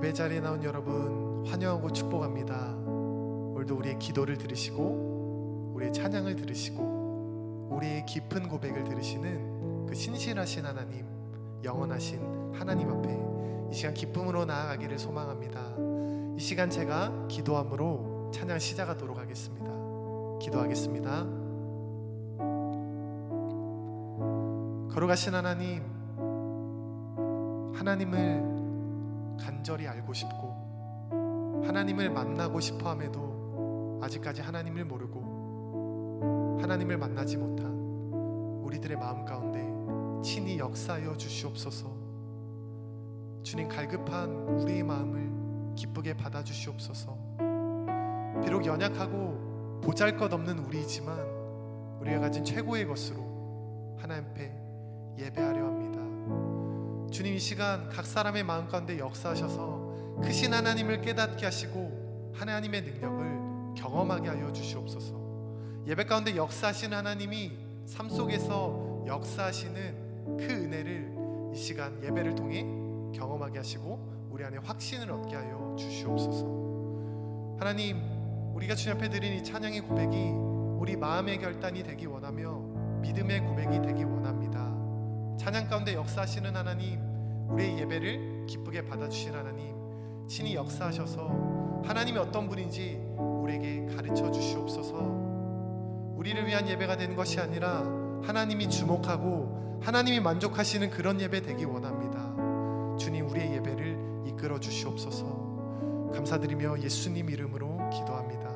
예배 자리에 나온 여러분 환영하고 축복합니다. 오늘도 우리의 기도를 들으시고 우리의 찬양을 들으시고 우리의 깊은 고백을 들으시는 그 신실하신 하나님, 영원하신 하나님 앞에 이 시간 기쁨으로 나아가기를 소망합니다. 이 시간 제가 기도함으로 찬양 시작하도록 하겠습니다. 기도하겠습니다. 거룩하신 하나님, 하나님을 간절히 알고 싶고 하나님을 만나고 싶어함에도 아직까지 하나님을 모르고 하나님을 만나지 못한 우리들의 마음 가운데 친히 역사하여 주시옵소서. 주님, 갈급한 우리의 마음을 기쁘게 받아주시옵소서. 비록 연약하고 보잘것없는 우리이지만 우리가 가진 최고의 것으로 하나님 앞에 예배하려 합니다. 주님, 이 시간 각 사람의 마음 가운데 역사하셔서 크신 하나님을 깨닫게 하시고 하나님의 능력을 경험하게 하여 주시옵소서. 예배 가운데 역사하시는 하나님이 삶 속에서 역사하시는 그 은혜를 이 시간 예배를 통해 경험하게 하시고 우리 안에 확신을 얻게 하여 주시옵소서. 하나님, 우리가 주님 앞에 드린 이 찬양의 고백이 우리 마음의 결단이 되기 원하며 믿음의 고백이 되기 원합니다. 찬양 가운데 역사하시는 하나님, 우리의 예배를 기쁘게 받아주신 하나님, 친히 역사하셔서 하나님이 어떤 분인지 우리에게 가르쳐 주시옵소서. 우리를 위한 예배가 되는 것이 아니라 하나님이 주목하고 하나님이 만족하시는 그런 예배 되기 원합니다. 주님, 우리의 예배를 이끌어 주시옵소서. 감사드리며 예수님 이름으로 기도합니다.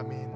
아멘.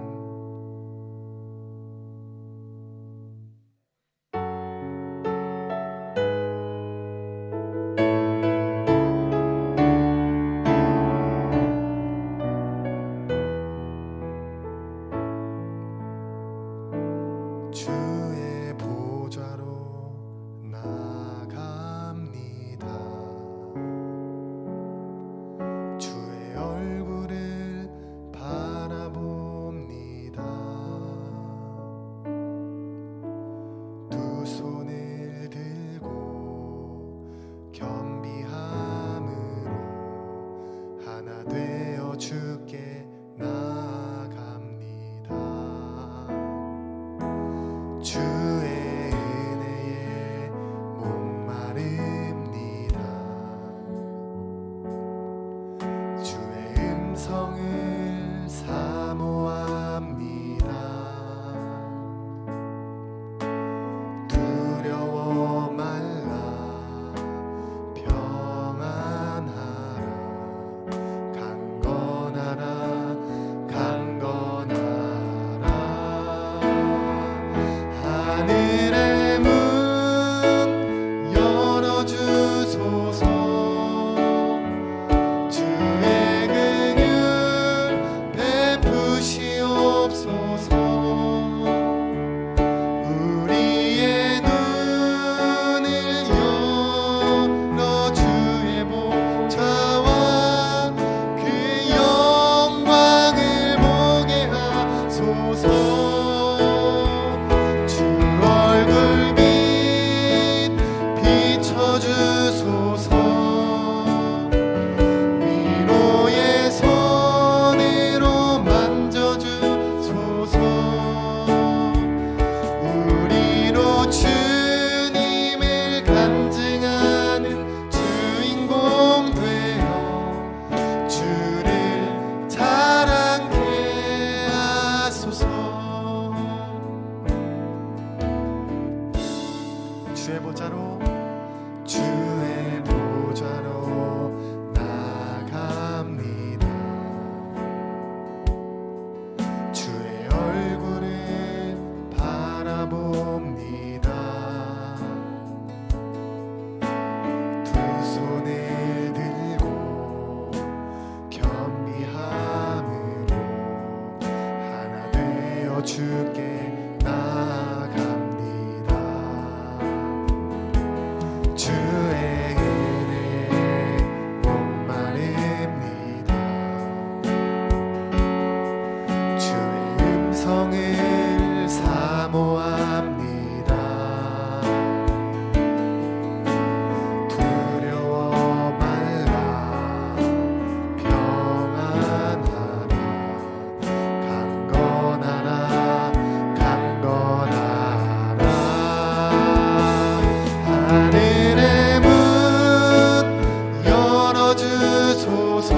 비춰주소서.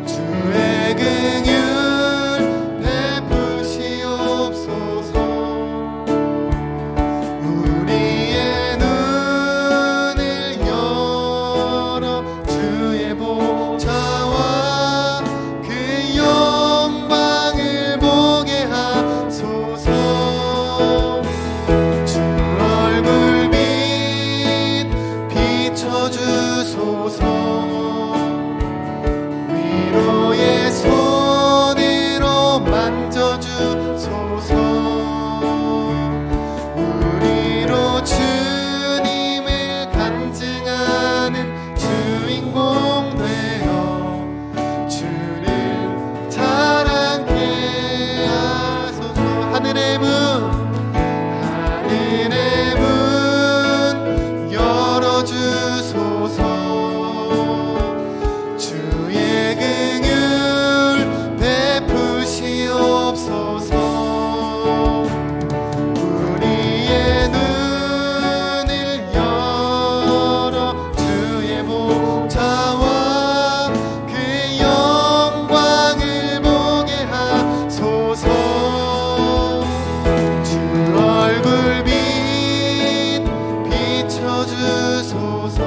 주의 긍휼 베푸시옵소서. 우리의 눈을 열어 주의 보좌와 그 영광을 보게 하소서. 주 얼굴 빛 비춰주소서. 위로의 손으로 만져주소서. 우리로 주님을 간증하는 주인공 되어 주를 자랑케 하소서. 하늘의 문 열어주소서. 주의 긍휼 베푸시옵소서. 우리의 눈을 열어 주의 보좌와 그 영광을 보게 하소서. 주 얼굴 빛 비춰주소서.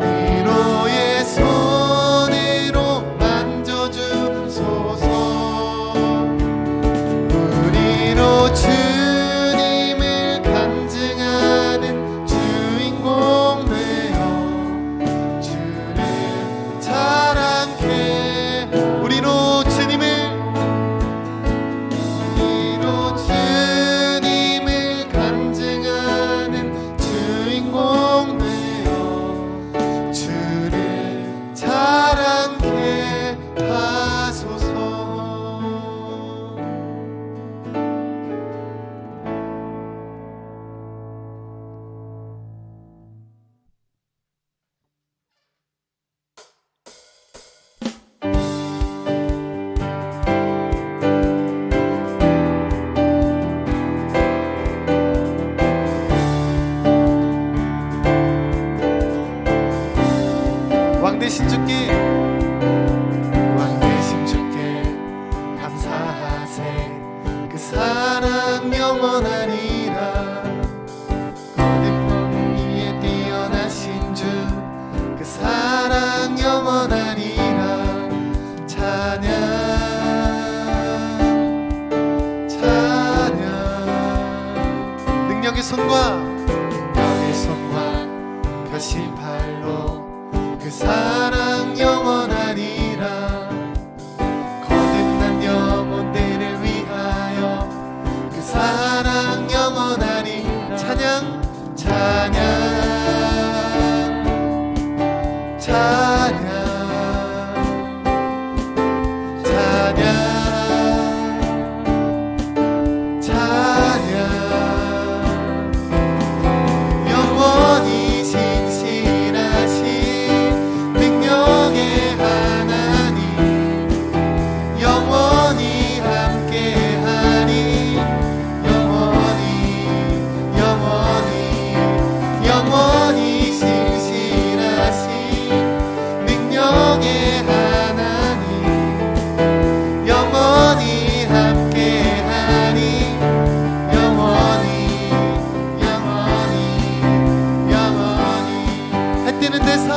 위로의 손으로 만져주소서. 우리로 주님을 간증하는 주인공 되어 주를 자랑케. 우리로 주님을 간증하는 주인공 되어 주를 자랑케 하소서. 왕되신 주께 감사하세. 그 사랑 영원하리라. 거듭 위에 뛰어나신 주 그 사랑 영원하리라. 찬양 찬양. 능력의 손과 펴신 팔로 그 사랑 영원하리라. 거듭난 영혼들을 위하여 그 사랑 영원하리. 찬양 찬양 찬양 찬양 찬양. 영원히 신실하신 능력의 하나님, 영원히 함께하리. 영원히 영원히 영원히 신실하신 능력의 하나님, 영원히 함께하리. 영원히 영원히 영원히. 할 때는 돼서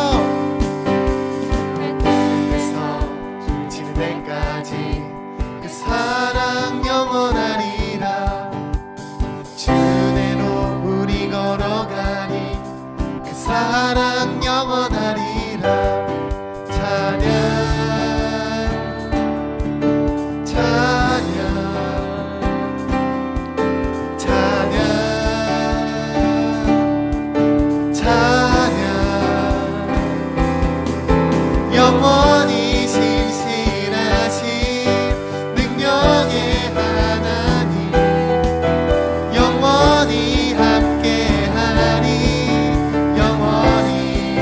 지는 때까지 그 사랑 영원하리라. 주내로 우리 걸어가니 그 사랑 영원하리라. 찬양 찬양 찬양 찬양. 영원히 신실하신 능력의 하나님, 영원히 함께하리. 영원히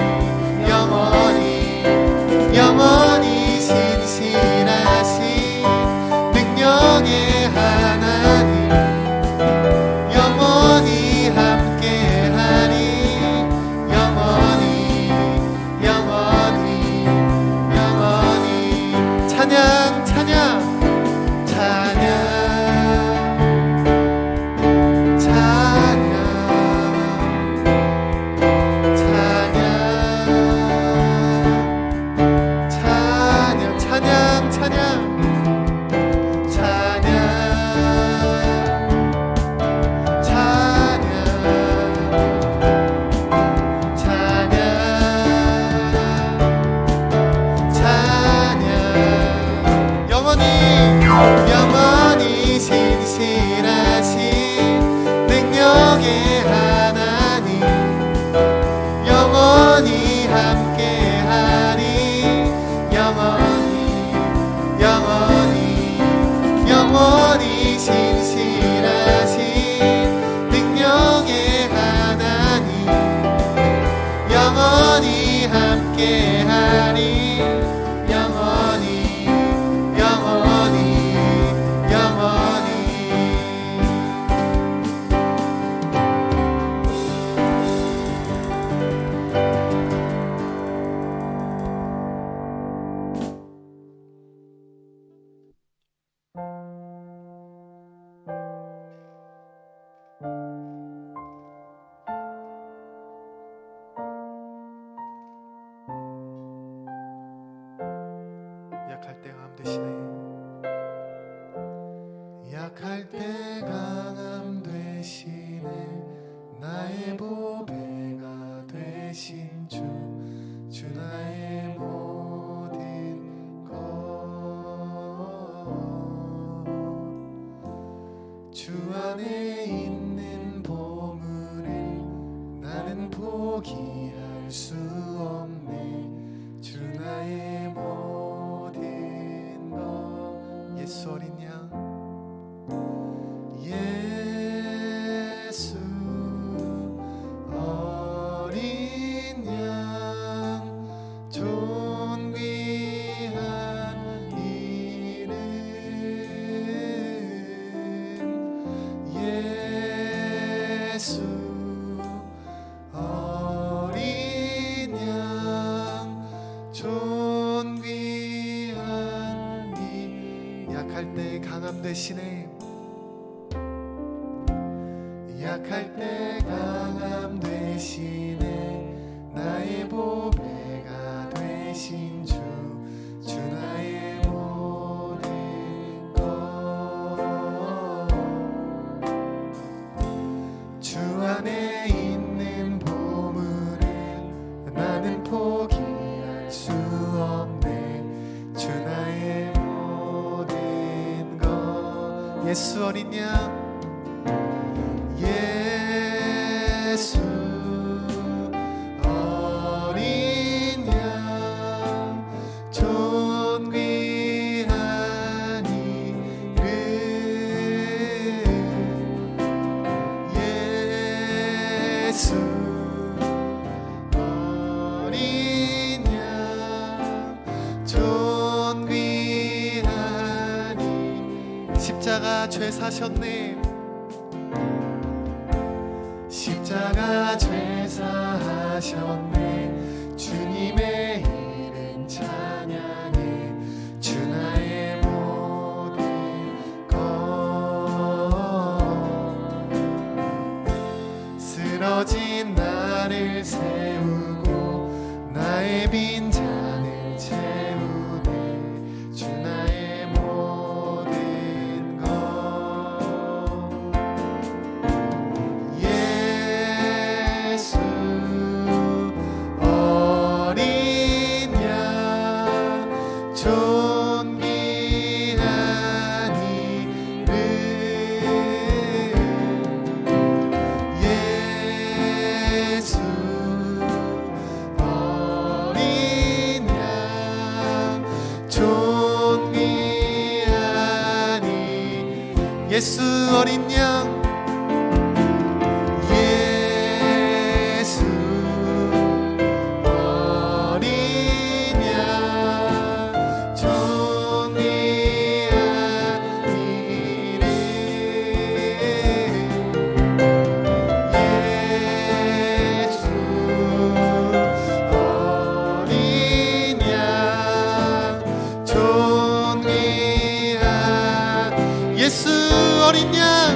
함께하리. 영원히 영원히 영원히 신실하신 능력의 하나님 영원히 함께하리. 영원히 영원히 영원히. 약할 때 강함 되시네. 약할 때 강함 되시네. 나의 보배가 되신 주 나의 모든 것. 주 안에 있는 보물을 나는 포기할 수 없네. 주 나의 모든 것. 예수 어린 양 예수 어린 양 존귀한 이름 예수 어린 양 존귀한 이. 약할 때 강함 되시네. 약할 때 강함 되시네. 나의 보배가 되신 주 나의 모든 것. 주 안에 있는 보물을 나는 포기할 수 없네. 주 나의 모든 것. 예수 어린 양 예수 어린 양 존귀한 이름 예수 어린 양 존귀한 이름. 십자가 죄 사셨네. 십자가 죄사하셨네. 주님의 이름 찬양해. 주 나의 모든 것. 쓰러진 나를 세우고 나의 빈 잔을 채우네. 주 나의 모든 것. 존귀한 이름 예수 어린 양 존귀한 이름 예수 어린 양 예수 어린 양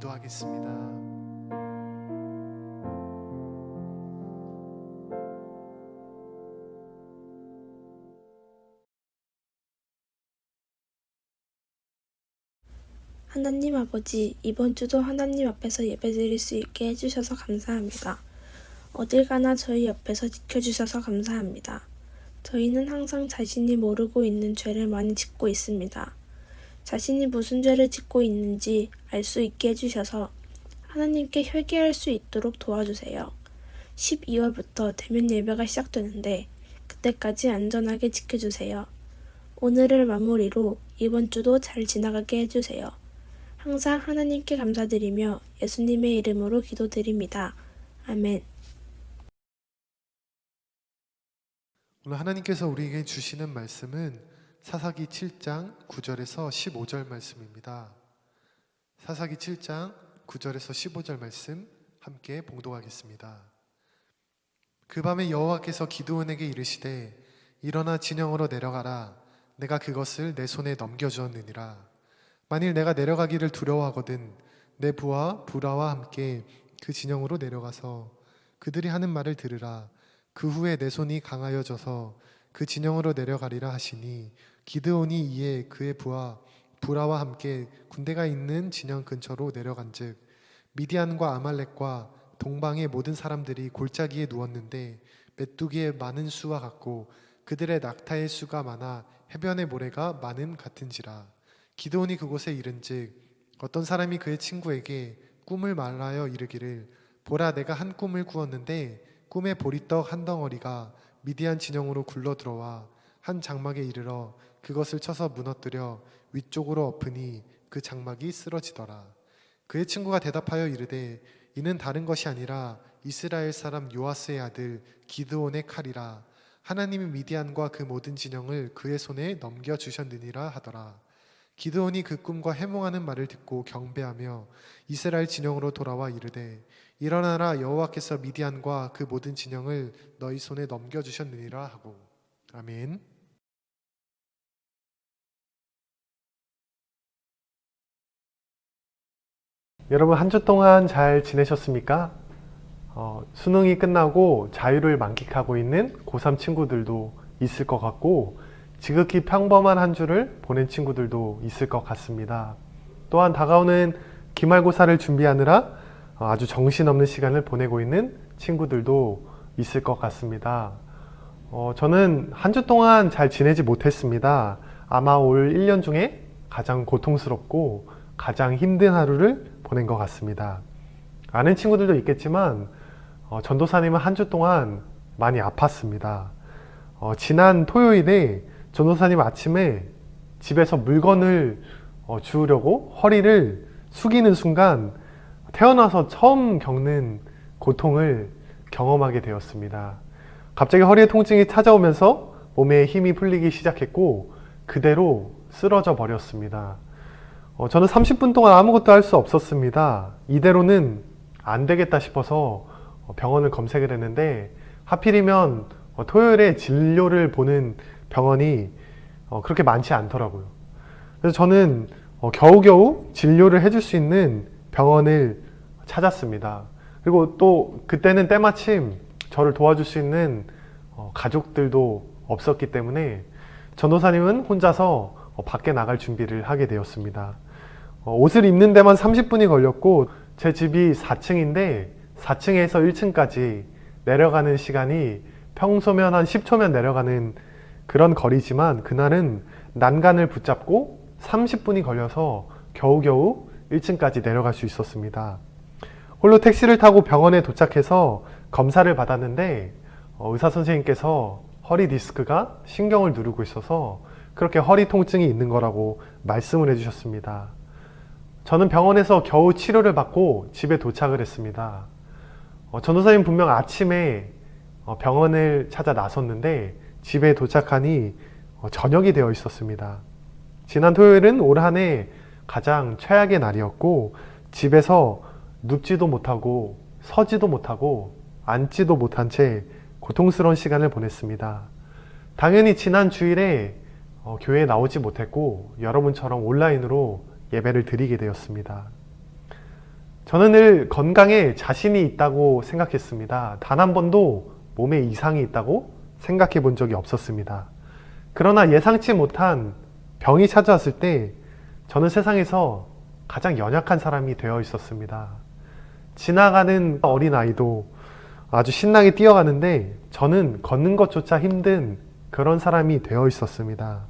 기도하겠습니다. 하나님 아버지, 이번 주도 하나님 앞에서 예배드릴 수 있게 해주셔서 감사합니다. 어딜 가나 저희 옆에서 지켜주셔서 감사합니다. 저희는 항상 자신이 모르고 있는 죄를 많이 짓고 있습니다. 자신이 무슨 죄를 짓고 있는지 알 수 있게 해주셔서 하나님께 회개할 수 있도록 도와주세요. 12월부터 대면 예배가 시작되는데 그때까지 안전하게 지켜주세요. 오늘을 마무리로 이번 주도 잘 지나가게 해주세요. 항상 하나님께 감사드리며 예수님의 이름으로 기도드립니다. 아멘. 오늘 하나님께서 우리에게 주시는 말씀은 사사기 7장 9절에서 15절 말씀입니다. 사사기 7장 9절에서 15절 말씀 함께 봉독하겠습니다. 그 밤에 여호와께서 기드온에게 이르시되 일어나 진영으로 내려가라. 내가 그것을 내 손에 넘겨주었느니라. 만일 내가 내려가기를 두려워하거든 내 부하 부라와 함께 그 진영으로 내려가서 그들이 하는 말을 들으라. 그 후에 내 손이 강하여져서 그 진영으로 내려가리라 하시니 기드온이 이에 그의 부하 부라와 함께 군대가 있는 진영 근처로 내려간즉 미디안과 아말렉과 동방의 모든 사람들이 골짜기에 누웠는데 메뚜기의 많은 수와 같고 그들의 낙타의 수가 많아 해변의 모래가 많음 같은지라. 기드온이 그곳에 이른즉 어떤 사람이 그의 친구에게 꿈을 말하여 이르기를 보라 내가 한 꿈을 꾸었는데 꿈에 보리떡 한 덩어리가 미디안 진영으로 굴러 들어와 한 장막에 이르러 그것을 쳐서 무너뜨려 위쪽으로 엎으니 그 장막이 쓰러지더라. 그의 친구가 대답하여 이르되 이는 다른 것이 아니라 이스라엘 사람 요아스의 아들 기드온의 칼이라. 하나님이 미디안과 그 모든 진영을 그의 손에 넘겨주셨느니라 하더라. 기드온이 그 꿈과 해몽하는 말을 듣고 경배하며 이스라엘 진영으로 돌아와 이르되 일어나라 여호와께서 미디안과 그 모든 진영을 너희 손에 넘겨주셨느니라 하고. 아멘. 여러분 한 주 동안 잘 지내셨습니까? 수능이 끝나고 자유를 만끽하고 있는 고3 친구들도 있을 것 같고 지극히 평범한 한 주를 보낸 친구들도 있을 것 같습니다. 또한 다가오는 기말고사를 준비하느라 아주 정신없는 시간을 보내고 있는 친구들도 있을 것 같습니다. 저는 한 주 동안 잘 지내지 못했습니다. 아마 올 1년 중에 가장 고통스럽고 가장 힘든 하루를 보낸 것 같습니다. 아는 친구들도 있겠지만 전도사님은 한 주 동안 많이 아팠습니다. 지난 토요일에 전도사님 아침에 집에서 물건을 주우려고 허리를 숙이는 순간 태어나서 처음 겪는 고통을 경험하게 되었습니다. 갑자기 허리에 통증이 찾아오면서 몸에 힘이 풀리기 시작했고 그대로 쓰러져 버렸습니다. 저는 30분 동안 아무것도 할 수 없었습니다. 이대로는 안 되겠다 싶어서 병원을 검색을 했는데 하필이면 토요일에 진료를 보는 병원이 그렇게 많지 않더라고요. 그래서 저는 겨우겨우 진료를 해줄 수 있는 병원을 찾았습니다. 그리고 또 그때는 때마침 저를 도와줄 수 있는 가족들도 없었기 때문에 전도사님은 혼자서 밖에 나갈 준비를 하게 되었습니다. 옷을 입는 데만 30분이 걸렸고 제 집이 4층인데 4층에서 1층까지 내려가는 시간이 평소면 한 10초면 내려가는 그런 거리지만 그날은 난간을 붙잡고 30분이 걸려서 겨우겨우 1층까지 내려갈 수 있었습니다. 홀로 택시를 타고 병원에 도착해서 검사를 받았는데 의사 선생님께서 허리 디스크가 신경을 누르고 있어서 그렇게 허리 통증이 있는 거라고 말씀을 해주셨습니다. 저는 병원에서 겨우 치료를 받고 집에 도착을 했습니다. 전도사님 분명 아침에 병원을 찾아 나섰는데 집에 도착하니 저녁이 되어 있었습니다. 지난 토요일은 올 한 해 가장 최악의 날이었고 집에서 눕지도 못하고 서지도 못하고 앉지도 못한 채 고통스러운 시간을 보냈습니다. 당연히 지난 주일에 교회에 나오지 못했고 여러분처럼 온라인으로 예배를 드리게 되었습니다. 저는 늘 건강에 자신이 있다고 생각했습니다. 단 한 번도 몸에 이상이 있다고 생각해 본 적이 없었습니다. 그러나 예상치 못한 병이 찾아왔을 때 저는 세상에서 가장 연약한 사람이 되어 있었습니다. 지나가는 어린아이도 아주 신나게 뛰어가는데 저는 걷는 것조차 힘든 그런 사람이 되어 있었습니다.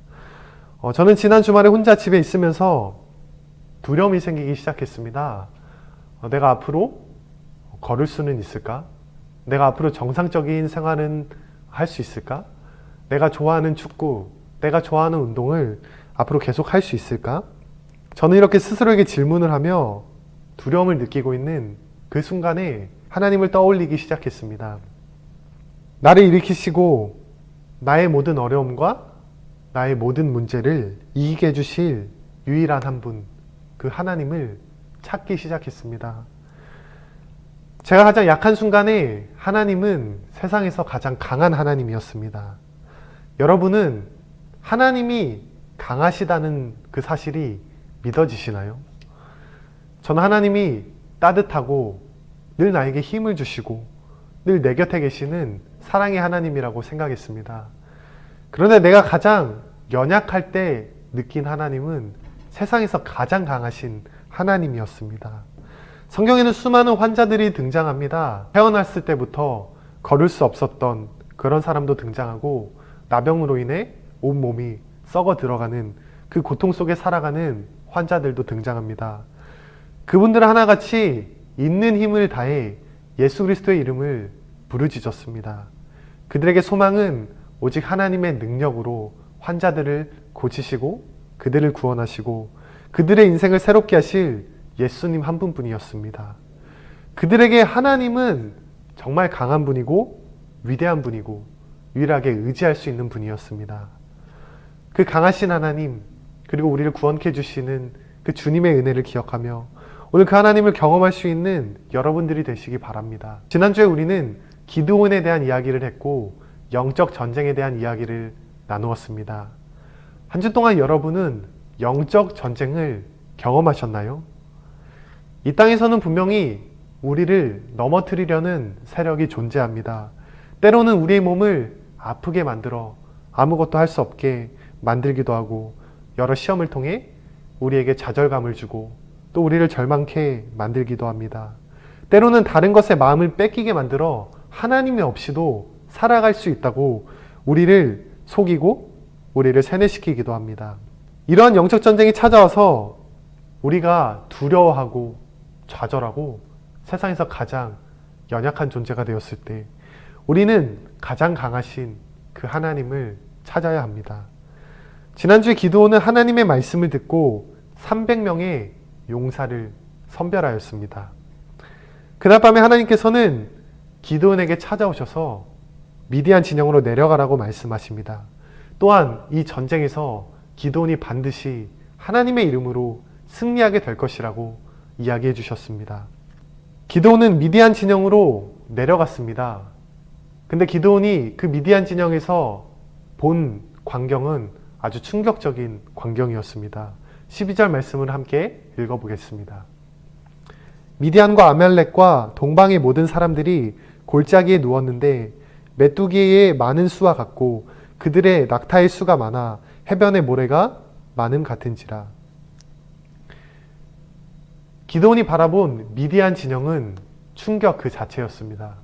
저는 지난 주말에 혼자 집에 있으면서 두려움이 생기기 시작했습니다. 내가 앞으로 걸을 수는 있을까? 내가 앞으로 정상적인 생활은 할 수 있을까? 내가 좋아하는 축구, 내가 좋아하는 운동을 앞으로 계속 할 수 있을까? 저는 이렇게 스스로에게 질문을 하며 두려움을 느끼고 있는 그 순간에 하나님을 떠올리기 시작했습니다. 나를 일으키시고 나의 모든 어려움과 나의 모든 문제를 이기게 해주실 유일한 한 분, 그 하나님을 찾기 시작했습니다. 제가 가장 약한 순간에 하나님은 세상에서 가장 강한 하나님이었습니다. 여러분은 하나님이 강하시다는 그 사실이 믿어지시나요? 저는 하나님이 따뜻하고 늘 나에게 힘을 주시고 늘 내 곁에 계시는 사랑의 하나님이라고 생각했습니다. 그런데 내가 가장 연약할 때 느낀 하나님은 세상에서 가장 강하신 하나님이었습니다. 성경에는 수많은 환자들이 등장합니다. 태어났을 때부터 걸을 수 없었던 그런 사람도 등장하고 나병으로 인해 온몸이 썩어 들어가는 그 고통 속에 살아가는 환자들도 등장합니다. 그분들은 하나같이 있는 힘을 다해 예수 그리스도의 이름을 부르짖었습니다. 그들에게 소망은 오직 하나님의 능력으로 환자들을 고치시고 그들을 구원하시고 그들의 인생을 새롭게 하실 예수님 한 분뿐이었습니다. 그들에게 하나님은 정말 강한 분이고 위대한 분이고 유일하게 의지할 수 있는 분이었습니다. 그 강하신 하나님, 그리고 우리를 구원케 해주시는 그 주님의 은혜를 기억하며 오늘 그 하나님을 경험할 수 있는 여러분들이 되시기 바랍니다. 지난주에 우리는 기드온에 대한 이야기를 했고 영적 전쟁에 대한 이야기를 나누었습니다. 한 주 동안 여러분은 영적 전쟁을 경험하셨나요? 이 땅에서는 분명히 우리를 넘어뜨리려는 세력이 존재합니다. 때로는 우리의 몸을 아프게 만들어 아무것도 할 수 없게 만들기도 하고 여러 시험을 통해 우리에게 좌절감을 주고 또 우리를 절망케 만들기도 합니다. 때로는 다른 것에 마음을 뺏기게 만들어 하나님이 없이도 살아갈 수 있다고 우리를 속이고 우리를 세뇌시키기도 합니다. 이러한 영적 전쟁이 찾아와서 우리가 두려워하고 좌절하고 세상에서 가장 연약한 존재가 되었을 때 우리는 가장 강하신 그 하나님을 찾아야 합니다. 지난주에 기드온은 하나님의 말씀을 듣고 300명의 용사를 선별하였습니다. 그날 밤에 하나님께서는 기드온에게 찾아오셔서 미디안 진영으로 내려가라고 말씀하십니다. 또한 이 전쟁에서 기드온이 반드시 하나님의 이름으로 승리하게 될 것이라고 이야기해 주셨습니다. 기드온은 미디안 진영으로 내려갔습니다. 근데 기드온이 그 미디안 진영에서 본 광경은 아주 충격적인 광경이었습니다. 12절 말씀을 함께 읽어보겠습니다. 미디안과 아말렉과 동방의 모든 사람들이 골짜기에 누웠는데 메뚜기의 많은 수와 같고 그들의 낙타의 수가 많아 해변의 모래가 많음 같은지라. 기드온이 바라본 미디안 진영은 충격 그 자체였습니다.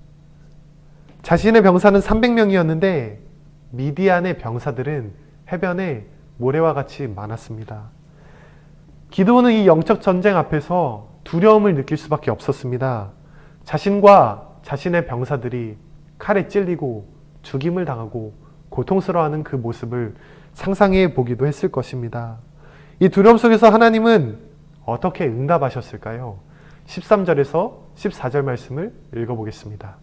자신의 병사는 300명이었는데 미디안의 병사들은 해변에 모래와 같이 많았습니다. 기드온은 이 영적 전쟁 앞에서 두려움을 느낄 수밖에 없었습니다. 자신과 자신의 병사들이 칼에 찔리고 죽임을 당하고 고통스러워하는 그 모습을 상상해 보기도 했을 것입니다. 이 두려움 속에서 하나님은 어떻게 응답하셨을까요? 13절에서 14절 말씀을 읽어보겠습니다.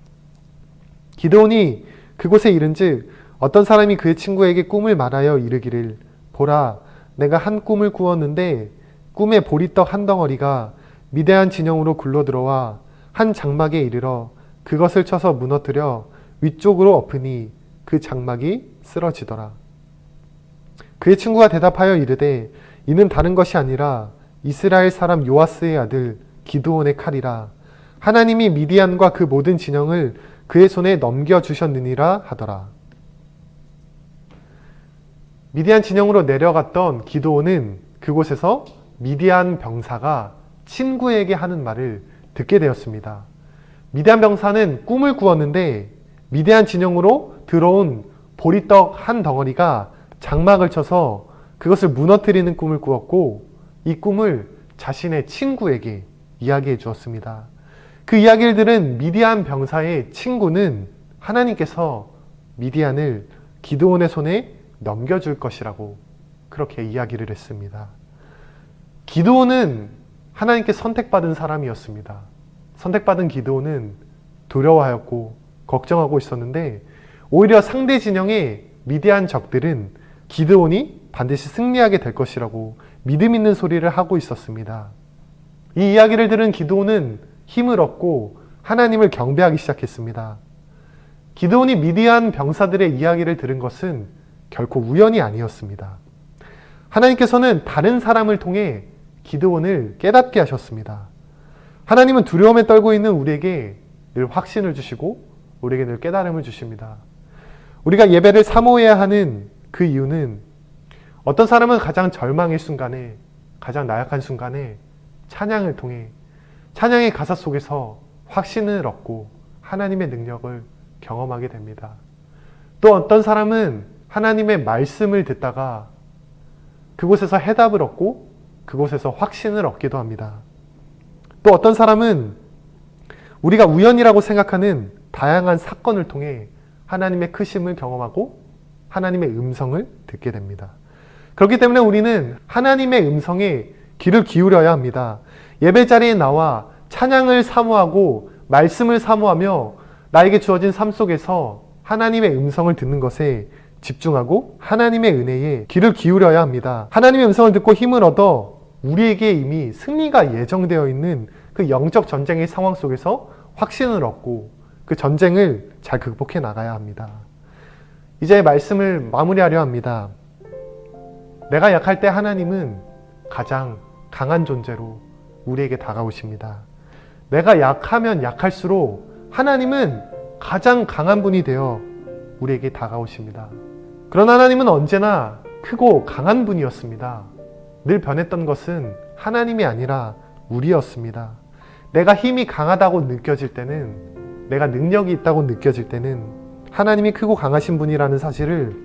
기드온이 그곳에 이른즉 어떤 사람이 그의 친구에게 꿈을 말하여 이르기를 보라, 내가 한 꿈을 꾸었는데 꿈에 보리떡 한 덩어리가 미대한 진영으로 굴러들어와 한 장막에 이르러 그것을 쳐서 무너뜨려 위쪽으로 엎으니 그 장막이 쓰러지더라. 그의 친구가 대답하여 이르되 이는 다른 것이 아니라 이스라엘 사람 요아스의 아들 기드온의 칼이라. 하나님이 미디안과 그 모든 진영을 그의 손에 넘겨주셨느니라 하더라. 미디안 진영으로 내려갔던 기드온은 그곳에서 미디안 병사가 친구에게 하는 말을 듣게 되었습니다. 미디안 병사는 꿈을 꾸었는데 미디안 진영으로 들어온 보리떡 한 덩어리가 장막을 쳐서 그것을 무너뜨리는 꿈을 꾸었고, 이 꿈을 자신의 친구에게 이야기해 주었습니다. 그 이야기를 들은 미디안 병사의 친구는 하나님께서 미디안을 기드온의 손에 넘겨줄 것이라고 그렇게 이야기를 했습니다. 기드온은 하나님께 선택받은 사람이었습니다. 선택받은 기드온은 두려워하였고 걱정하고 있었는데, 오히려 상대 진영의 미디안 적들은 기드온이 반드시 승리하게 될 것이라고 믿음 있는 소리를 하고 있었습니다. 이 이야기를 들은 기드온은 힘을 얻고 하나님을 경배하기 시작했습니다. 기드온이 미디안 병사들의 이야기를 들은 것은 결코 우연이 아니었습니다. 하나님께서는 다른 사람을 통해 기드온을 깨닫게 하셨습니다. 하나님은 두려움에 떨고 있는 우리에게 늘 확신을 주시고 우리에게 늘 깨달음을 주십니다. 우리가 예배를 사모해야 하는 그 이유는, 어떤 사람은 가장 절망의 순간에, 가장 나약한 순간에 찬양을 통해 찬양의 가사 속에서 확신을 얻고 하나님의 능력을 경험하게 됩니다. 또 어떤 사람은 하나님의 말씀을 듣다가 그곳에서 해답을 얻고 그곳에서 확신을 얻기도 합니다. 또 어떤 사람은 우리가 우연이라고 생각하는 다양한 사건을 통해 하나님의 크심을 경험하고 하나님의 음성을 듣게 됩니다. 그렇기 때문에 우리는 하나님의 음성에 귀를 기울여야 합니다. 예배 자리에 나와 찬양을 사모하고 말씀을 사모하며 나에게 주어진 삶 속에서 하나님의 음성을 듣는 것에 집중하고 하나님의 은혜에 귀를 기울여야 합니다. 하나님의 음성을 듣고 힘을 얻어 우리에게 이미 승리가 예정되어 있는 그 영적 전쟁의 상황 속에서 확신을 얻고 그 전쟁을 잘 극복해 나가야 합니다. 이제 말씀을 마무리하려 합니다. 내가 약할 때 하나님은 가장 강한 존재로 우리에게 다가오십니다. 내가 약하면 약할수록 하나님은 가장 강한 분이 되어 우리에게 다가오십니다. 그러나 하나님은 언제나 크고 강한 분이었습니다. 늘 변했던 것은 하나님이 아니라 우리였습니다. 내가 힘이 강하다고 느껴질 때는, 내가 능력이 있다고 느껴질 때는 하나님이 크고 강하신 분이라는 사실을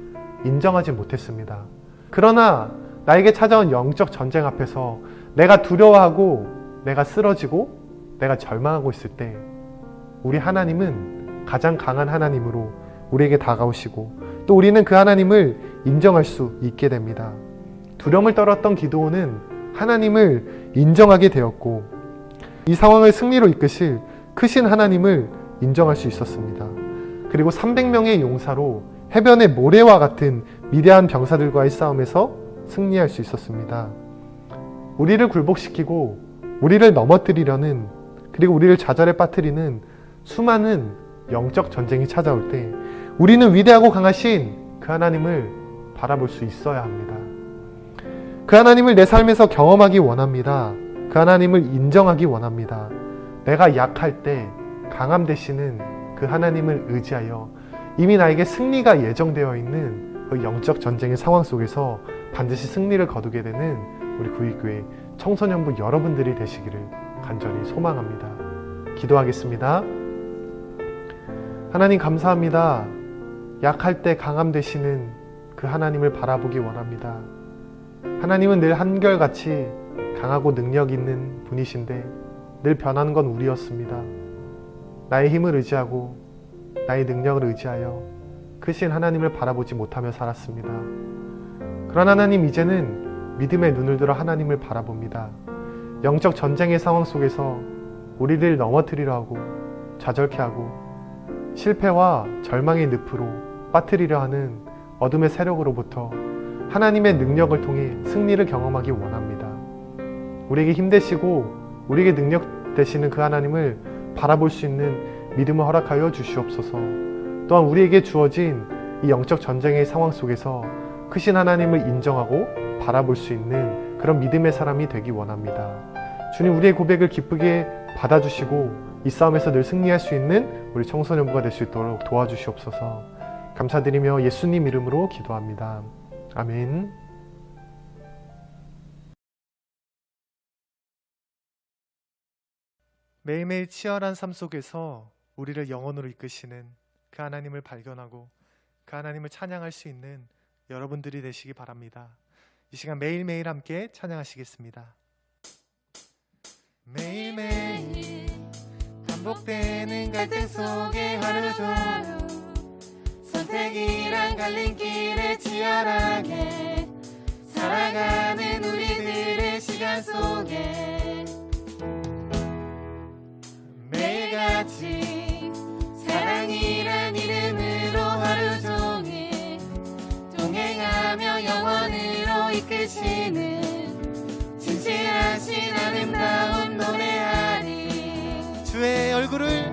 인정하지 못했습니다. 그러나 나에게 찾아온 영적 전쟁 앞에서 내가 두려워하고 내가 쓰러지고 내가 절망하고 있을 때 우리 하나님은 가장 강한 하나님으로 우리에게 다가오시고 또 우리는 그 하나님을 인정할 수 있게 됩니다. 두려움을 떨었던 기드온은 하나님을 인정하게 되었고 이 상황을 승리로 이끄실 크신 하나님을 인정할 수 있었습니다. 그리고 300명의 용사로 해변의 모래와 같은 미디안 병사들과의 싸움에서 승리할 수 있었습니다. 우리를 굴복시키고 우리를 넘어뜨리려는, 그리고 우리를 좌절에 빠뜨리는 수많은 영적 전쟁이 찾아올 때 우리는 위대하고 강하신 그 하나님을 바라볼 수 있어야 합니다. 그 하나님을 내 삶에서 경험하기 원합니다. 그 하나님을 인정하기 원합니다. 내가 약할 때 강함 되시는 그 하나님을 의지하여 이미 나에게 승리가 예정되어 있는 그 영적 전쟁의 상황 속에서 반드시 승리를 거두게 되는 우리 구익교회 청소년부 여러분들이 되시기를 간절히 소망합니다. 기도하겠습니다. 하나님 감사합니다. 약할 때 강함 되시는 그 하나님을 바라보기 원합니다. 하나님은 늘 한결같이 강하고 능력 있는 분이신데 늘 변하는 건 우리였습니다. 나의 힘을 의지하고 나의 능력을 의지하여 크신 하나님을 바라보지 못하며 살았습니다. 그러나 하나님, 이제는 믿음의 눈을 들어 하나님을 바라봅니다. 영적 전쟁의 상황 속에서 우리를 넘어뜨리려 하고 좌절케 하고 실패와 절망의 늪으로 빠뜨리려 하는 어둠의 세력으로부터 하나님의 능력을 통해 승리를 경험하기 원합니다. 우리에게 힘 되시고 우리에게 능력 되시는 그 하나님을 바라볼 수 있는 믿음을 허락하여 주시옵소서. 또한 우리에게 주어진 이 영적 전쟁의 상황 속에서 크신 하나님을 인정하고 바라볼 수 있는 그런 믿음의 사람이 되기 원합니다. 주님, 우리의 고백을 기쁘게 받아주시고 이 싸움에서 늘 승리할 수 있는 우리 청소년부가 될 수 있도록 도와주시옵소서. 감사드리며 예수님 이름으로 기도합니다. 아멘. 매일매일 치열한 삶 속에서 우리를 영원으로 이끄시는 그 하나님을 발견하고 그 하나님을 찬양할 수 있는 여러분들이 되시기 바랍니다. 이 시간 매일매일 함께 찬양하시겠습니다. 매일매일 반복되는 갈등 속에 하루하루 선택이란 갈림길에 치열하게 살아가는 우리들의 시간 속에 매일같이 사랑이란 이름으로 하루 종일 동행하며 영원으로 이끄시는 진실하신 아름다운 노래하리. 주의 얼굴을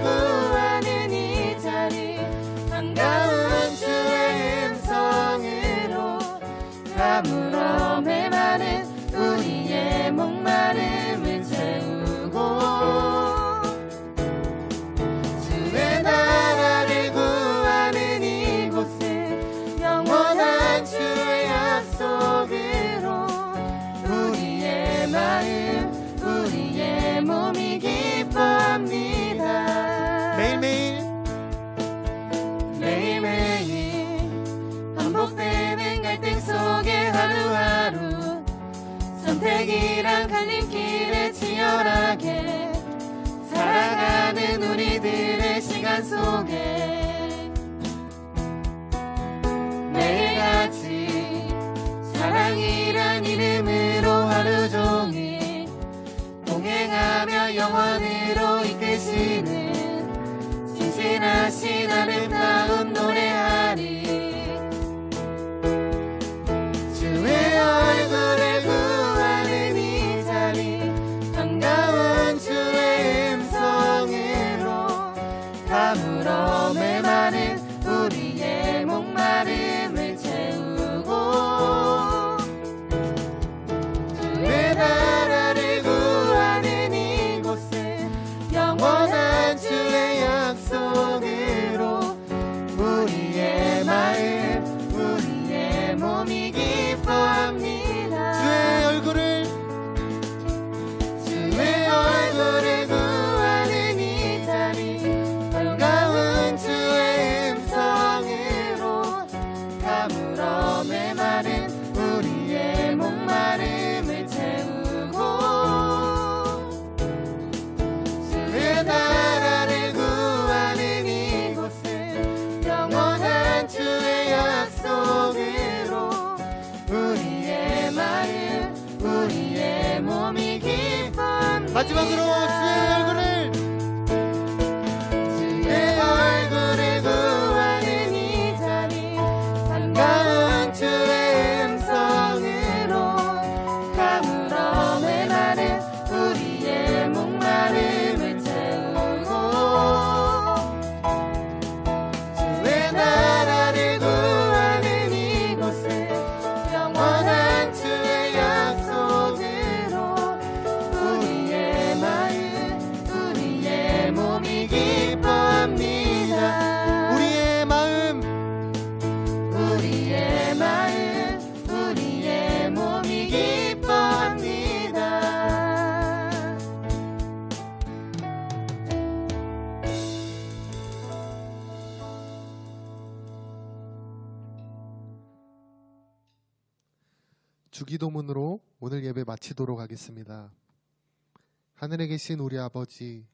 구하는 이 자리 반가운 주의 음성으로 가물어 메마른 우리의 목마름을 채우고 주의 나라를 구하는 이곳은 영원한 주의 약속으로 우리의 마음 우리의 몸이 기뻐합니다. 매일매일 반복되는 갈등 속에 하루하루 선택이란 갈림길에 치열하게 살아가는 우리들의 시간 속에 매일같이 사랑이란 이름으로 하루 종일 동행하며 영원으로 이끄시는 진실하신 아름다운 노래하리. 주의 얼굴을 구하는 이 자리 반가운 주의 음성으로 가물어 메마른 우리의 목마름을 채우고 주의 나라를 구하는 이곳은 영원한 주의 약속으로 우리의 마음 우리의 몸이 기뻐합니다. 주의 얼굴을 구하는 이 자리 반가운 주의 음성으로 가물어 메마른 우리의 목마름을 채우고 주의 나라를 구하는 이곳은 영원한 주의 약속으로 우리의 마음 우리의 몸이 기뻐합니다. 마지막으로 주의 얼굴을 구하는 이 자리 반가운 주의 음성으로 가물어 메마른 우리의 목마름을 채우고 주의 나라를 구하는 이곳은 영원한 주의 약속으로 우리의 마음 우리의 몸이 기뻐합니다. 우리의 마음 우리의 몸이 기뻐합니다. 주기도문으로 오늘 예배 마치도록 하겠습니다. 하늘에 계신 우리 아버지,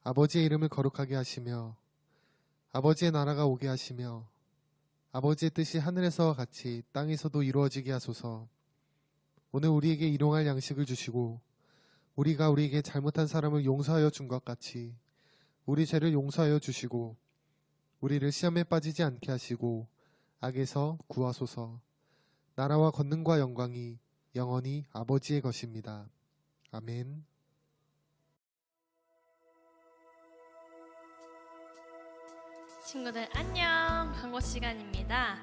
아버지의 이름을 거룩하게 하시며 아버지의 나라가 오게 하시며 아버지의 뜻이 하늘에서와 같이 땅에서도 이루어지게 하소서. 오늘 우리에게 일용할 양식을 주시고 우리가 우리에게 잘못한 사람을 용서하여 준 것 같이 우리 죄를 용서하여 주시고 우리를 시험에 빠지지 않게 하시고 악에서 구하소서. 나라와 권능과 영광이 영원히 아버지의 것입니다. 아멘. 친구들 안녕! 광고 시간입니다.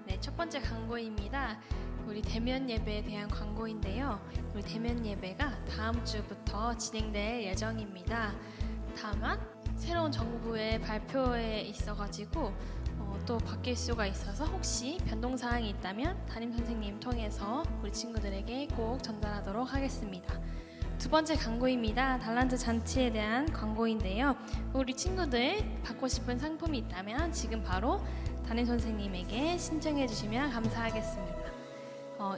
네, 첫 번째 광고입니다. 우리 대면 예배에 대한 광고인데요. 우리 대면 예배가 다음 주부터 진행될 예정입니다. 다만 새로운 정부의 발표에 있어가지고 또 바뀔 수가 있어서 혹시 변동사항이 있다면 담임 선생님 통해서 우리 친구들에게 꼭 전달하도록 하겠습니다. 두 번째 광고입니다. 달란트 잔치에 대한 광고인데요. 우리 친구들 받고 싶은 상품이 있다면 지금 바로 담임 선생님에게 신청해 주시면 감사하겠습니다.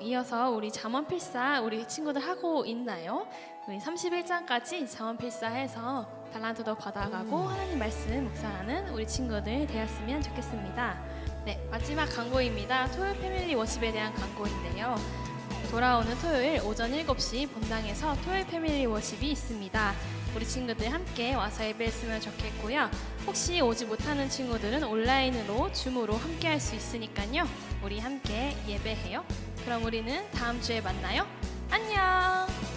이어서 우리 잠언필사 우리 친구들 하고 있나요? 우리 31장까지 잠언필사해서 달란트도 받아가고 하나님 말씀 묵상하는 우리 친구들 되었으면 좋겠습니다. 네, 마지막 광고입니다. 토요일 패밀리 워십에 대한 광고인데요. 돌아오는 토요일 오전 7시 본당에서 토요일 패밀리 워십이 있습니다. 우리 친구들 함께 와서 예배했으면 좋겠고요. 혹시 오지 못하는 친구들은 온라인으로 줌으로 함께 할 수 있으니까요. 우리 함께 예배해요. 그럼 우리는 다음 주에 만나요. 안녕!